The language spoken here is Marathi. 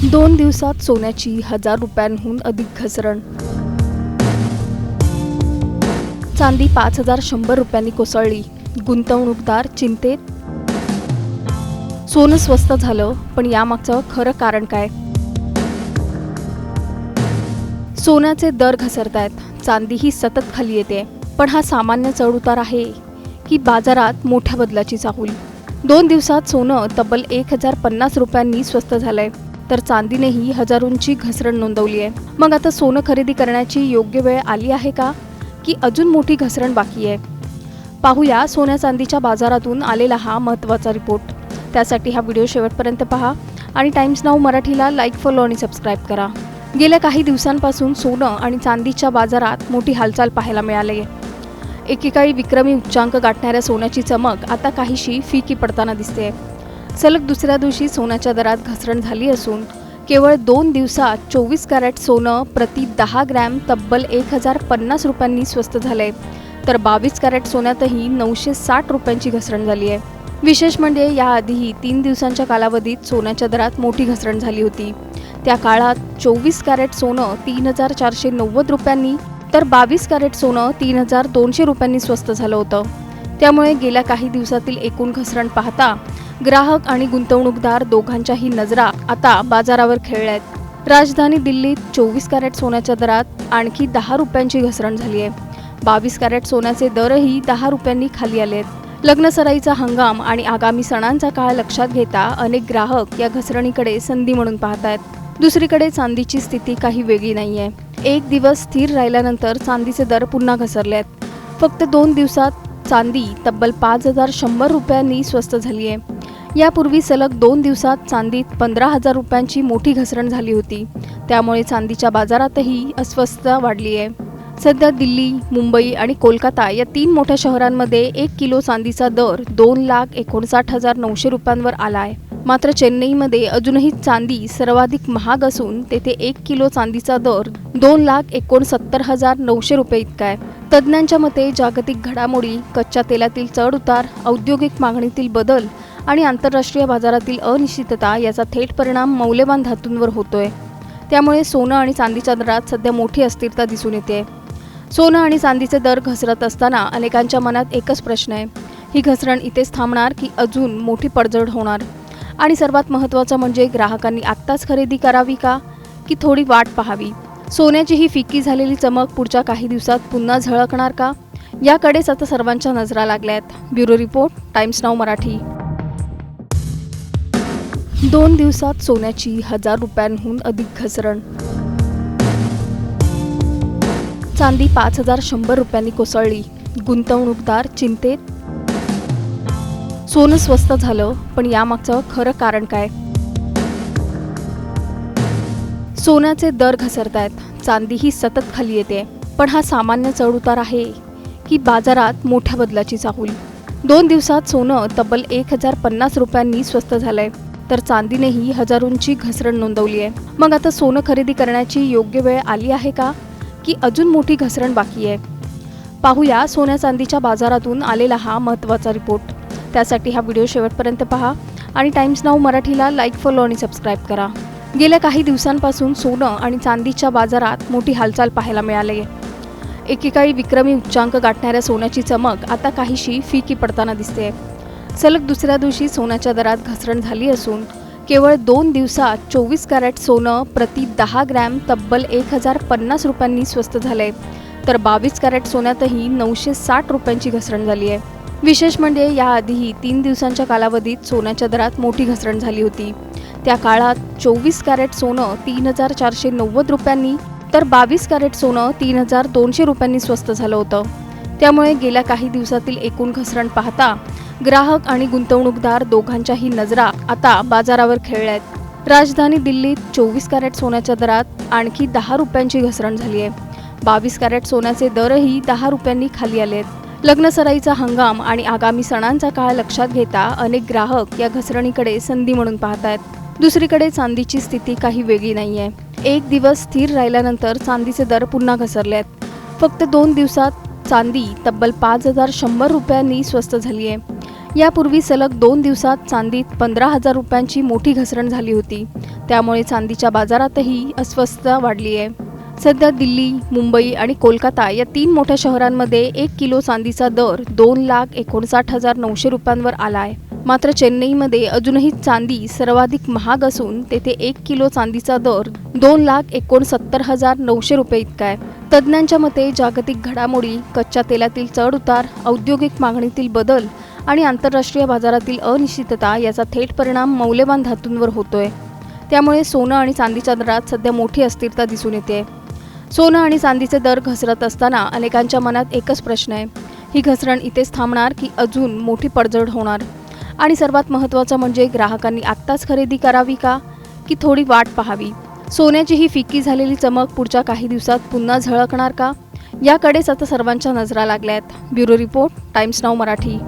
2 दिवसात सोन्याची 1000 रुपयांहून अधिक घसरण. चांदी 5100 रुपयांनी कोसळली. गुंतवणूकदार चिंतेत. सोनं स्वस्त झालं, पण यामागचं खरं कारण काय? सोन्याचे दर घसरतायत, चांदीही सतत खाली येते. पण हा सामान्य चढउतार आहे की बाजारात मोठ्या बदलाची चाहूल? 2 दिवसात सोनं तब्बल 1050 रुपयांनी स्वस्त झालंय, तर चांदीनेही हजारोंची घसरण नोंदवली आहे. मग आता सोनं खरेदी करण्याची योग्य वेळ आली आहे का, की अजून मोठी घसरण बाकी आहे? पाहूया सोन्या चांदीच्या बाजारातून आलेला हा महत्त्वाचा रिपोर्ट. त्यासाठी हा व्हिडिओ शेवटपर्यंत पहा आणि टाइम्स नाऊ मराठीला लाईक, फॉलो आणि सबस्क्राईब करा. गेल्या काही दिवसांपासून सोनं आणि चांदीच्या बाजारात मोठी हालचाल पाहायला मिळाली आहे. एकेकाळी विक्रमी उच्चांक गाठणाऱ्या सोन्याची चमक आता काहीशी फिकी पडताना दिसते. सलग दुसऱ्या दिवशी सोन्याच्या दरात घसरण झाली असून केवळ 2 दिवसात 24 कॅरेट सोनं प्रति 10 ग्रॅम तब्बल 1050 रुपयांनी स्वस्त झाले, तर 22 कॅरेट सोन्यातही 960 रुपयांची घसरण झाली आहे. विशेष म्हणजे याआधीही 3 दिवसांच्या कालावधीत सोन्याच्या दरात मोठी घसरण झाली होती. त्या काळात 24 कॅरेट सोनं 3490 रुपयांनी तर 22 कॅरेट सोनं 3200 रुपयांनी स्वस्त झालं होतं. त्यामुळे गेल्या काही दिवसातील एकूण घसरण पाहता ग्राहक आणि गुंतवणूकदार दोघांच्याही नजरा आता बाजारावर खेळल्यात. राजधानी दिल्लीत 24 कॅरेट सोन्याच्या दरात आणखी 10 रुपयांची घसरण झाली आहे. 22 कॅरेट सोन्याचे दरही 10 रुपयांनी खाली आले आहेत. लग्नसराईचा हंगाम आणि आगामी सणांचा काळ लक्षात घेता अनेक ग्राहक या घसरणीकडे संधी म्हणून पाहतायत. दुसरीकडे चांदीची स्थिती काही वेगळी नाहीये. एक दिवस स्थिर राहिल्यानंतर चांदीचे दर पुन्हा घसरले आहेत. फक्त 2 दिवसात चांदी तब्बल 5100 रुपयांनी स्वस्त झाली आहे. यापूर्वी सलग 2 दिवसात चांदीत 15000 रुपयांची मोठी घसरण झाली होती. त्यामुळे चांदीच्या बाजारातही अस्वस्थता वाढली आहे. सध्या दिल्ली, मुंबई आणि कोलकाता या 3 मोठ्या शहरांमध्ये 1 किलो चांदीचा दर 2,59,900 रुपयांवर आला आहे. मात्र चेन्नईमध्ये अजूनही चांदी सर्वाधिक महाग असून तेथे 1 किलो चांदीचा दर 2,69,900 रुपये इतका आहे. तज्ज्ञांच्या मते जागतिक घडामोडी, कच्च्या तेलातील चढउतार, औद्योगिक मागणीतील बदल आणि आंतरराष्ट्रीय बाजारातील अनिश्चितता याचा थेट परिणाम मौल्यवान धातूंवर होतोय. त्यामुळे सोनं आणि चांदीच्या दरात सध्या मोठी अस्थिरता दिसून येते. सोनं आणि चांदीचे दर घसरत असताना अनेकांच्या मनात एकच प्रश्न आहे, ही घसरण इथेच थांबणार की अजून मोठी पडझड होणार? आणि सर्वात महत्त्वाचं म्हणजे ग्राहकांनी आत्ताच खरेदी करावी का, की थोडी वाट पाहावी? सोन्याची ही फिक्की झालेली चमक पुढच्या काही दिवसात पुन्हा झळकणार का, याकडेच आता सर्वांच्या नजरा लागल्यात. Bureau report, times now Marathi. 2 दिवसात सोन्याची 1000 रुपयांहून अधिक घसरण. चांदी 5100 रुपयांनी कोसळली. गुंतवणूकदार चिंतेत. सोनं स्वस्त झालं, पण यामागचं खरं कारण काय? सोन्याचे दर घसरतायत, चांदीही सतत खाली येते. पण हा सामान्य चढउतार आहे की बाजारात मोठ्या बदलाची चाहूल? 2 दिवसात सोनं तब्बल 1050 रुपयांनी स्वस्त झालंय, तर चांदीनेही हजारोंची घसरण नोंदवली आहे. मग आता सोनं खरेदी करण्याची योग्य वेळ आली आहे का, की अजून मोठी घसरण बाकी आहे? पाहूया सोन्या चांदीच्या बाजारातून आलेला हा महत्त्वाचा रिपोर्ट. त्यासाठी हा व्हिडिओ शेवटपर्यंत पहा आणि टाइम्स नाऊ मराठीला लाईक, फॉलो आणि सबस्क्राईब करा. गेल्या काही दिवसांपासून सोनं आणि चांदीच्या बाजारात मोठी हालचाल पाहायला मिळाली आहे. एकेकाळी विक्रमी उच्चांक गाठणाऱ्या सोन्याची चमक आता काहीशी फिकी पडताना दिसते. सलग दुसऱ्या दिवशी सोन्याच्या दरात घसरण झाली असून केवळ 2 दिवसात 24 कॅरेट सोनं प्रति 10 ग्रॅम तब्बल 1050 रुपयांनी स्वस्त झाले, तर 22 कॅरेट सोन्यातही 960 रुपयांची घसरण झाली आहे. विशेष म्हणजे याआधीही 3 दिवसांच्या कालावधीत सोन्याच्या दरात मोठी घसरण झाली होती. त्या काळात 24 कॅरेट सोनं 3490 रुपयांनी तर 22 कॅरेट सोनं 3200 रुपयांनी स्वस्त झालं होतं. त्यामुळे गेल्या काही दिवसातील एकूण घसरण पाहता ग्राहक आणि गुंतवणूकदार दोघांच्याही नजरा आता बाजारावर खेळल्यात. राजधानी दिल्लीत 24 कॅरेट सोन्याच्या दरात आणखी 10 रुपयांची घसरण झाली आहे. 22 कॅरेट सोन्याचे दरही 10 रुपयांनी खाली आले आहेत. लग्नसराईचा हंगाम आणि आगामी सणांचा काळ लक्षात घेता अनेक ग्राहक या घसरणीकडे संधी म्हणून पाहतायत. दुसरीकडे चांदीची स्थिती काही वेगळी नाहीये. एक दिवस स्थिर राहिल्यानंतर चांदीचे दर पुन्हा घसरले आहेत. फक्त 2 दिवसात चांदी तब्बल 5100 रुपयांनी स्वस्त झाली आहे. यापूर्वी सलग 2 दिवसात चांदीत 15,000 रुपयांची मोठी घसरण झाली होती. त्यामुळे चांदीच्या बाजारातही अस्वस्थता वाढली आहे. सध्या दिल्ली, मुंबई आणि कोलकाता या 3 मोठ्या शहरांमध्ये 1 किलो चांदीचा दर 2,59,900 रुपयांवर आला आहे. मात्र चेन्नईमध्ये अजूनही चांदी सर्वाधिक महाग असून तेथे 1 किलो चांदीचा दर 2,69,900 रुपये इतका आहे. तज्ज्ञांच्या मते जागतिक घडामोडी, कच्च्या तेलातील चढउतार, औद्योगिक मागणीतील बदल आणि आंतरराष्ट्रीय बाजारातील अनिश्चितता याचा थेट परिणाम मौल्यवान धातूंवर होतोय. त्यामुळे सोनं आणि चांदीच्या दरात सध्या मोठी अस्थिरता दिसून येते. सोनं आणि चांदीचे दर घसरत असताना अनेकांच्या मनात एकच प्रश्न आहे, ही घसरण इथेच थांबणार की अजून मोठी पडझड होणार? आणि सर्वात महत्त्वाचं म्हणजे ग्राहकांनी आत्ताच खरेदी करावी की थोडी वाट पाहावी? सोन्याची ही फिक्की झालेली चमक पुढच्या काही दिवसात पुन्हा झळकणार का? याकडेच आता सर्वांच्या नजरा लागल्या आहेत. Bureau report, times now Marathi.